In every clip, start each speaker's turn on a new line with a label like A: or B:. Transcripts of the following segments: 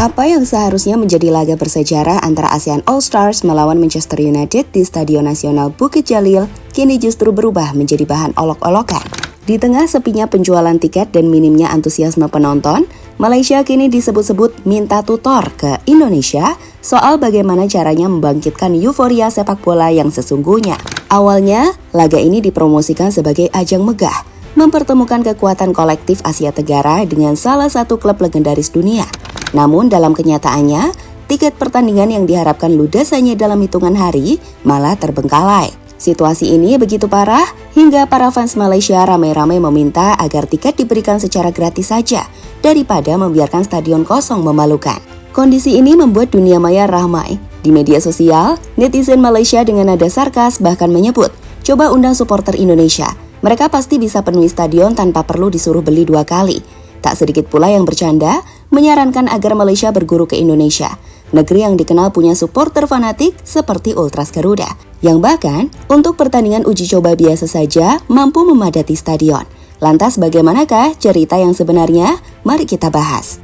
A: Apa yang seharusnya menjadi laga bersejarah antara ASEAN All Stars melawan Manchester United di Stadion Nasional Bukit Jalil kini justru berubah menjadi bahan olok-olokan. Di tengah sepinya penjualan tiket dan minimnya antusiasme penonton, Malaysia kini disebut-sebut minta tutor ke Indonesia soal bagaimana caranya membangkitkan euforia sepak bola yang sesungguhnya. Awalnya, laga ini dipromosikan sebagai ajang megah, mempertemukan kekuatan kolektif Asia Tenggara dengan salah satu klub legendaris dunia. Namun dalam kenyataannya, tiket pertandingan yang diharapkan ludes hanya dalam hitungan hari malah terbengkalai. Situasi ini begitu parah hingga para fans Malaysia ramai-ramai meminta agar tiket diberikan secara gratis saja daripada membiarkan stadion kosong memalukan. Kondisi ini membuat dunia maya ramai. Di media sosial, netizen Malaysia dengan nada sarkas bahkan menyebut, "Coba undang supporter Indonesia. Mereka pasti bisa penuhi stadion tanpa perlu disuruh beli 2 kali." Tak sedikit pula yang bercanda, menyarankan agar Malaysia berguru ke Indonesia, negeri yang dikenal punya supporter fanatik seperti Ultras Garuda, yang bahkan untuk pertandingan uji coba biasa saja mampu memadati stadion. Lantas bagaimanakah cerita yang sebenarnya? Mari kita bahas.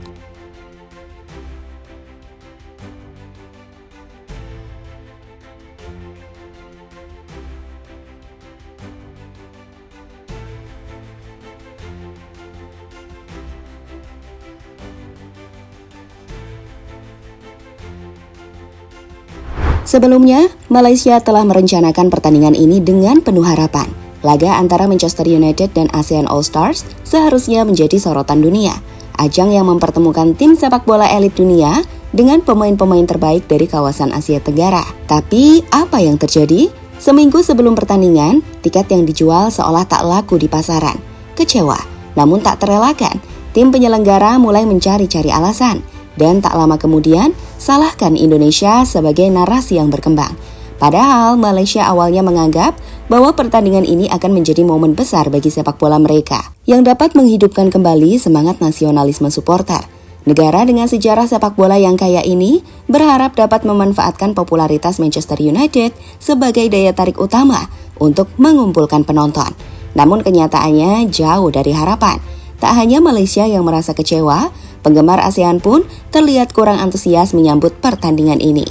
A: Sebelumnya, Malaysia telah merencanakan pertandingan ini dengan penuh harapan. Laga antara Manchester United dan ASEAN All Stars seharusnya menjadi sorotan dunia. Ajang yang mempertemukan tim sepak bola elit dunia dengan pemain-pemain terbaik dari kawasan Asia Tenggara. Tapi, apa yang terjadi? Seminggu sebelum pertandingan, tiket yang dijual seolah tak laku di pasaran. Kecewa, namun tak terelakkan. Tim penyelenggara mulai mencari-cari alasan. Dan tak lama kemudian, salahkan Indonesia sebagai narasi yang berkembang. Padahal Malaysia awalnya menganggap bahwa pertandingan ini akan menjadi momen besar bagi sepak bola mereka, yang dapat menghidupkan kembali semangat nasionalisme supporter. Negara dengan sejarah sepak bola yang kaya ini berharap dapat memanfaatkan popularitas Manchester United sebagai daya tarik utama untuk mengumpulkan penonton. Namun kenyataannya jauh dari harapan. Tak hanya Malaysia yang merasa kecewa, penggemar ASEAN pun terlihat kurang antusias menyambut pertandingan ini.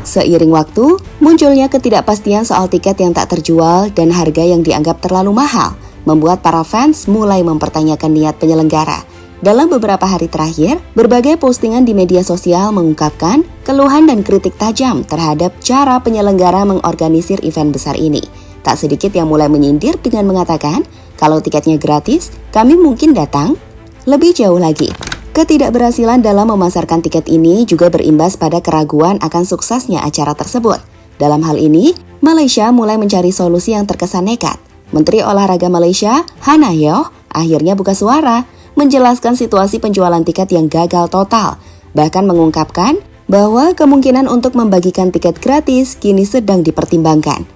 A: Seiring waktu, munculnya ketidakpastian soal tiket yang tak terjual dan harga yang dianggap terlalu mahal, membuat para fans mulai mempertanyakan niat penyelenggara. Dalam beberapa hari terakhir, berbagai postingan di media sosial mengungkapkan keluhan dan kritik tajam terhadap cara penyelenggara mengorganisir event besar ini. Tak sedikit yang mulai menyindir dengan mengatakan, kalau tiketnya gratis, kami mungkin datang. Lebih jauh lagi, ketidakberhasilan dalam memasarkan tiket ini juga berimbas pada keraguan akan suksesnya acara tersebut. Dalam hal ini, Malaysia mulai mencari solusi yang terkesan nekat. Menteri Olahraga Malaysia, Hannah Yeoh, akhirnya buka suara, menjelaskan situasi penjualan tiket yang gagal total, bahkan mengungkapkan bahwa kemungkinan untuk membagikan tiket gratis kini sedang dipertimbangkan.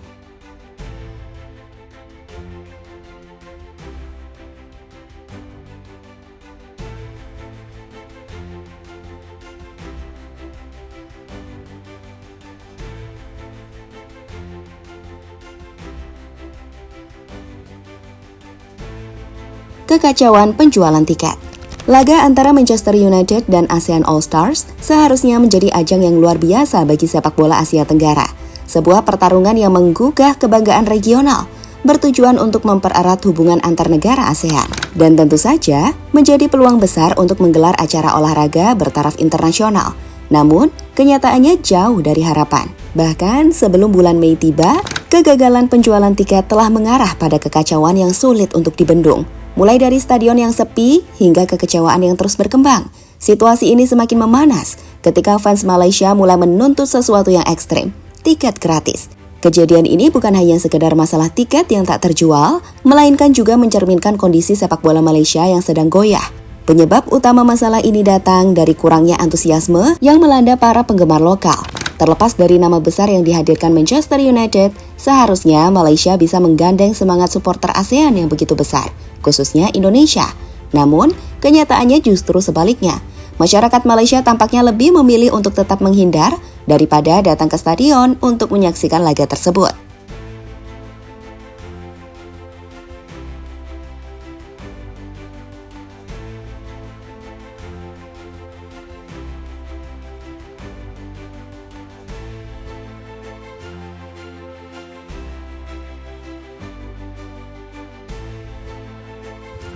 A: Kekacauan penjualan tiket. Laga antara Manchester United dan ASEAN All Stars seharusnya menjadi ajang yang luar biasa bagi sepak bola Asia Tenggara. Sebuah pertarungan yang menggugah kebanggaan regional, bertujuan untuk mempererat hubungan antar negara ASEAN. Dan tentu saja menjadi peluang besar untuk menggelar acara olahraga bertaraf internasional. Namun, kenyataannya jauh dari harapan. Bahkan sebelum bulan Mei tiba, kegagalan penjualan tiket telah mengarah pada kekacauan yang sulit untuk dibendung. Mulai dari stadion yang sepi hingga kekecewaan yang terus berkembang. Situasi ini semakin memanas ketika fans Malaysia mulai menuntut sesuatu yang ekstrim, tiket gratis. Kejadian ini bukan hanya sekedar masalah tiket yang tak terjual, melainkan juga mencerminkan kondisi sepak bola Malaysia yang sedang goyah. Penyebab utama masalah ini datang dari kurangnya antusiasme yang melanda para penggemar lokal. Terlepas dari nama besar yang dihadirkan Manchester United, seharusnya Malaysia bisa menggandeng semangat supporter ASEAN yang begitu besar, khususnya Indonesia. Namun, kenyataannya justru sebaliknya. Masyarakat Malaysia tampaknya lebih memilih untuk tetap menghindar daripada datang ke stadion untuk menyaksikan laga tersebut.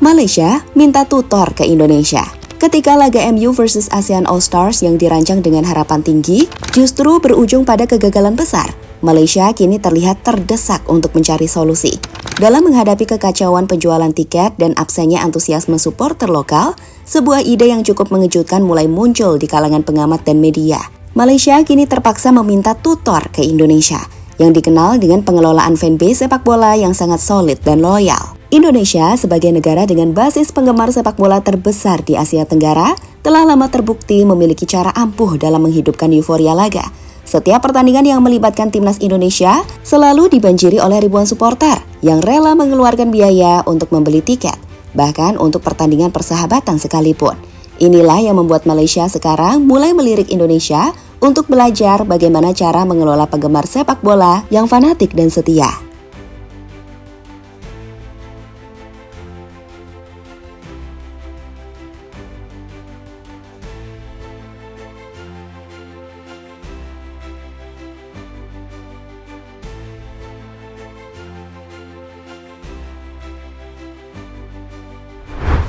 A: Malaysia minta tutor ke Indonesia. Ketika laga MU versus ASEAN All Stars yang dirancang dengan harapan tinggi, justru berujung pada kegagalan besar. Malaysia kini terlihat terdesak untuk mencari solusi. Dalam menghadapi kekacauan penjualan tiket dan absennya antusiasme supporter lokal, sebuah ide yang cukup mengejutkan mulai muncul di kalangan pengamat dan media. Malaysia kini terpaksa meminta tutor ke Indonesia, yang dikenal dengan pengelolaan fanbase sepak bola yang sangat solid dan loyal. Indonesia sebagai negara dengan basis penggemar sepak bola terbesar di Asia Tenggara telah lama terbukti memiliki cara ampuh dalam menghidupkan euforia laga. Setiap pertandingan yang melibatkan timnas Indonesia selalu dibanjiri oleh ribuan supporter yang rela mengeluarkan biaya untuk membeli tiket, bahkan untuk pertandingan persahabatan sekalipun. Inilah yang membuat Malaysia sekarang mulai melirik Indonesia untuk belajar bagaimana cara mengelola penggemar sepak bola yang fanatik dan setia.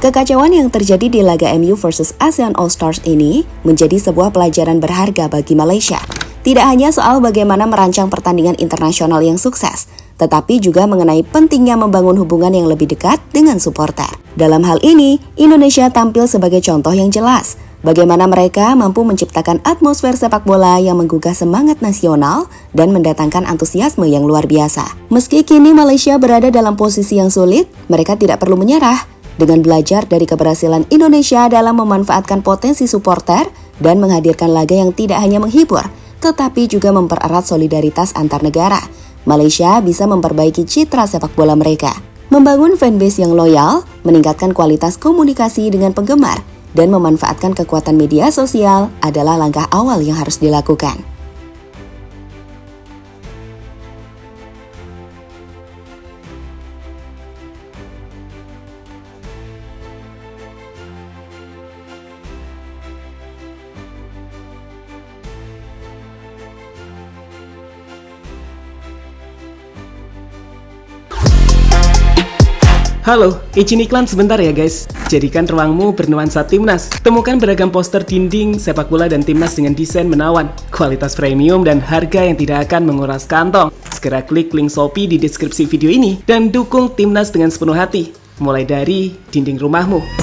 A: Kekacauan yang terjadi di laga MU versus ASEAN All Stars ini menjadi sebuah pelajaran berharga bagi Malaysia. Tidak hanya soal bagaimana merancang pertandingan internasional yang sukses, tetapi juga mengenai pentingnya membangun hubungan yang lebih dekat dengan supporter. Dalam hal ini, Indonesia tampil sebagai contoh yang jelas bagaimana mereka mampu menciptakan atmosfer sepak bola yang menggugah semangat nasional dan mendatangkan antusiasme yang luar biasa. Meski kini Malaysia berada dalam posisi yang sulit, mereka tidak perlu menyerah. Dengan belajar dari keberhasilan Indonesia dalam memanfaatkan potensi supporter dan menghadirkan laga yang tidak hanya menghibur, tetapi juga mempererat solidaritas antar negara, Malaysia bisa memperbaiki citra sepak bola mereka. Membangun fanbase yang loyal, meningkatkan kualitas komunikasi dengan penggemar, dan memanfaatkan kekuatan media sosial adalah langkah awal yang harus dilakukan.
B: Halo, izin iklan sebentar ya guys. Jadikan ruangmu bernuansa timnas. Temukan beragam poster dinding, sepak bola dan timnas dengan desain menawan, kualitas premium dan harga yang tidak akan menguras kantong. Segera klik link Shopee di deskripsi video ini dan dukung timnas dengan sepenuh hati. Mulai dari dinding rumahmu.